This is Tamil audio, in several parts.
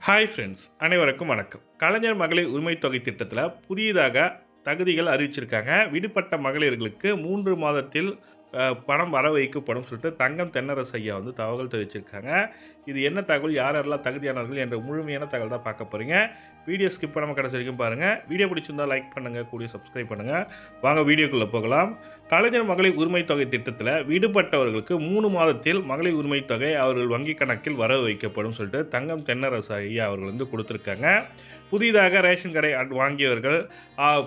ஹாய் ஃப்ரெண்ட்ஸ், அனைவருக்கும் வணக்கம். கலைஞர் மகளிர் உரிமை தொகை திட்டத்தில் புதியதாக தகுதிகள் அறிவிச்சிருக்காங்க. விடுபட்ட மகளிர்களுக்கு 3 மாதத்தில் பணம் வர வைக்கப்படும் சொல்லிட்டு தங்கம் தென்னரசு ஐயா தகவல் தெரிவிச்சிருக்காங்க. இது என்ன தகவல், யார் யாரெல்லாம் தகுதியானவர்கள் என்ற முழுமையான தகவல் தான் பார்க்க போகிறீங்க. வீடியோ ஸ்கிப் பண்ணாமல் கடைசி வரைக்கும் பாருங்கள். வீடியோ பிடிச்சிருந்தா லைக் பண்ணுங்கள், கூடிய சப்ஸ்கிரைப் பண்ணுங்கள். வாங்க வீடியோக்குள்ளே போகலாம். கலைஞர் மகளிர் உரிமை தொகை திட்டத்தில் விடுபட்டவர்களுக்கு 3 மாதத்தில் மகளிர் உரிமை தொகை அவர்கள் வங்கி கணக்கில் வரவு வைக்கப்படும் சொல்லிட்டு தங்கம் தென்னரசு ஐயா அவர்கள் கொடுத்துருக்காங்க. புதிதாக ரேஷன் கடை வாங்கியவர்கள்,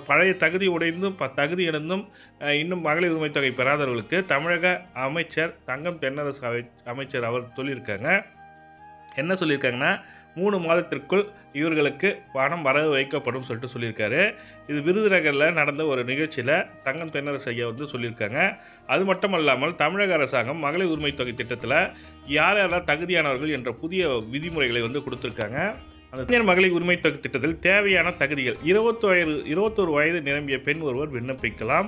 பழைய தகுதி உடைந்தும் தகுதி இழந்தும் இன்னும் மகளிர் உரிமை தொகை பெறாதவர்களுக்கு தமிழக அமைச்சர் தங்கம் தென்னரசு அமைச்சர் அவர் சொல்லியிருக்காங்க. என்ன சொல்லியிருக்காங்கன்னா, 3 மாதத்திற்குள் இவர்களுக்கு பணம் வரவு வைக்கப்படும் சொல்லிட்டு சொல்லியிருக்காரு. இது விருதுநகரில் நடந்த ஒரு நிகழ்ச்சியில் தங்கம் தென்னரசு ஐயா சொல்லியிருக்காங்க. அது மட்டும் இல்லாமல் தமிழக அரசாங்கம் மகளிர் உரிமை தொகை திட்டத்தில் யார் யாரெல்லாம் தகுதியானவர்கள் என்ற புதிய விதிமுறைகளை கொடுத்துருக்காங்க. அந்த மகளிர் உரிமை தொகை திட்டத்தில் தேவையான தகுதிகள் 21 வயது நிரம்பிய பெண் ஒருவர் விண்ணப்பிக்கலாம்.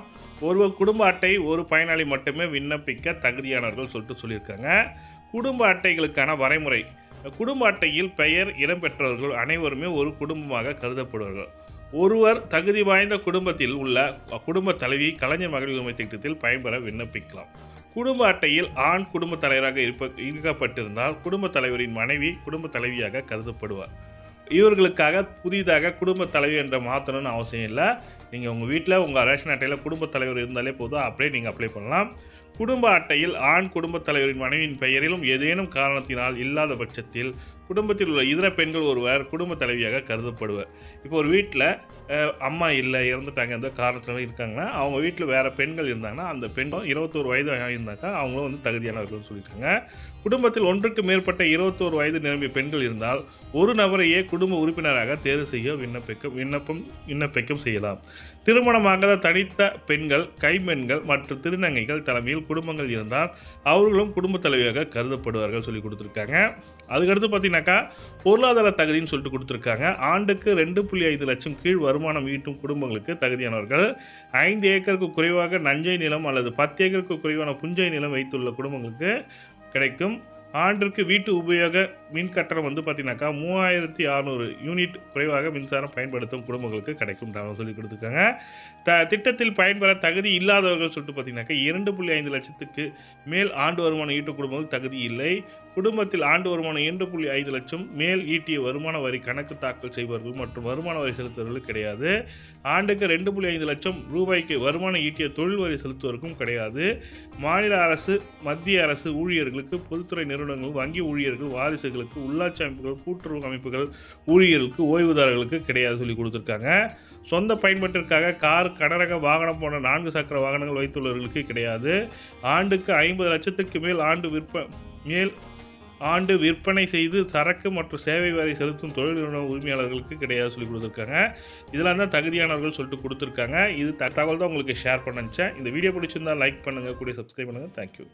ஒருவர் குடும்ப அட்டை ஒரு பயனாளி மட்டுமே விண்ணப்பிக்க தகுதியானவர்கள் சொல்லிட்டு சொல்லியிருக்காங்க. குடும்ப அட்டைகளுக்கான வரைமுறை: குடும்ப அட்டையில் பெயர் இடம்பெற்றவர்கள் அனைவருமே ஒரு குடும்பமாக கருதப்படுவார்கள். ஒருவர் தகுதி வாய்ந்த குடும்பத்தில் உள்ள குடும்ப தலைவி கலைஞர் மகளிர் உரிமை திட்டத்தில் பயன்பெற விண்ணப்பிக்கலாம். குடும்ப அட்டையில் ஆண் குடும்ப தலைவராக இருக்கப்பட்டிருந்தால் குடும்ப தலைவரின் மனைவி குடும்ப தலைவியாக கருதப்படுவார். இவர்களுக்காக புதிதாக குடும்ப தலைவர் என்ற மாற்றணும்னு அவசியம் இல்லை. நீங்கள் உங்கள் வீட்டில் உங்கள் ரேஷன் அட்டையில் குடும்ப தலைவர் இருந்தாலே போதும், அப்படியே நீங்கள் அப்ளை பண்ணலாம். குடும்ப அட்டையில் ஆண் குடும்ப தலைவரின் மனைவியின் பெயரிலும் ஏதேனும் காரணத்தினால் இல்லாத பட்சத்தில் குடும்பத்தில் உள்ள இதர பெண்கள் ஒருவர் குடும்ப தலைவியாக கருதப்படுவார். இப்போ ஒரு வீட்டில் அம்மா இல்லை, இறந்துட்டாங்க, எந்த காரணத்தினால இருக்காங்கன்னா அவங்க வீட்டில் வேறு பெண்கள் இருந்தாங்கன்னா அந்த பெண்கள் 21 வயது இருந்தாக்கா அவங்களும் தகுதியானவர்கள் சொல்லியிருக்காங்க. குடும்பத்தில் ஒன்றுக்கு மேற்பட்ட 21 வயது நிரம்பிய பெண்கள் இருந்தால் ஒரு நபரையே குடும்ப உறுப்பினராக தேர்வு செய்ய விண்ணப்பிக்கும் செய்யலாம். திருமணமாகாத தனித்த பெண்கள், கைம்பெண்கள் மற்றும் திருநங்கைகள் தலைமையில் குடும்பங்கள் இருந்தால் அவர்களும் குடும்ப தலைவியாக கருதப்படுவார்கள் சொல்லி கொடுத்துருக்காங்க. அதுக்கடுத்து பார்த்தீங்கன்னாக்கா பொருளாதார தகுதின்னு சொல்லிட்டு கொடுத்துருக்காங்க. ஆண்டுக்கு 2.5 லட்சம் கீழ் வருமானம் ஈட்டும் குடும்பங்களுக்கு தகுதியானவர்கள், 5 ஏக்கருக்கு குறைவாக நஞ்சை நிலம் அல்லது 10 ஏக்கருக்கு குறைவான புஞ்சை நிலம் வைத்துள்ள குடும்பங்களுக்கு கிடைக்கும். ஆண்டிற்கு வீட்டு உபயோக மின் கட்டணம் பார்த்தீங்கன்னாக்கா 3600 யூனிட் குறைவாக மின்சாரம் பயன்படுத்தும் குடும்பங்களுக்கு கிடைக்கும் சொல்லி கொடுத்துருக்காங்க. திட்டத்தில் பயன்பெற தகுதி இல்லாதவர்கள் சொல்லிட்டு பார்த்தீங்கன்னாக்கா 2.5 லட்சத்துக்கு மேல் ஆண்டு வருமானம் ஈட்டும் குடும்பங்கள் தகுதி இல்லை. குடும்பத்தில் ஆண்டு வருமானம் 2.5 லட்சம் மேல் ஈட்டிய வருமான வரி கணக்கு தாக்கல் செய்பவர்கள் மற்றும் வருமான வரி செலுத்துவர்கள் கிடையாது. ஆண்டுக்கு 2.5 லட்சம் ரூபாய்க்கு வருமானம் ஈட்டிய தொழில் வரி செலுத்துவதற்கும் கிடையாது. மாநில அரசு, மத்திய அரசு ஊழியர்களுக்கு, பொதுத்துறை நிறுவனங்கள், வங்கி ஊழியர்கள், வாரிசுகளுக்கு, உள்ளாட்சி அமைப்புகள், கூட்டுறவு அமைப்புகள் ஊழியர்களுக்கு, ஓய்வுதாரர்களுக்கு கிடையாது சொல்லி கொடுத்துருக்காங்க. சொந்த பயன்பாட்டிற்காக கார், கனரக வாகனம் போன்ற 4 சக்கர வாகனங்கள் வைத்துள்ளவர்களுக்கு கிடையாது. ஆண்டுக்கு 50 லட்சத்துக்கு மேல் ஆண்டு விற்பனை செய்து சரக்கு மற்றும் சேவை வரி செலுத்தும் தொழில் நிறுவன உரிமையாளர்களுக்கு கிடையாது சொல்லி கொடுத்துருக்காங்க. இதெல்லாம் தான் தகுதியானவர்கள் சொல்லிட்டு கொடுத்துருக்காங்க. இது தகவல் தான் உங்களுக்கு ஷேர் பண்ண நினச்சேன். இந்த வீடியோ பிடிச்சிருந்தால் லைக் பண்ணுங்கள், கூட சப்ஸ்கிரைப் பண்ணுங்கள். தேங்க்யூ.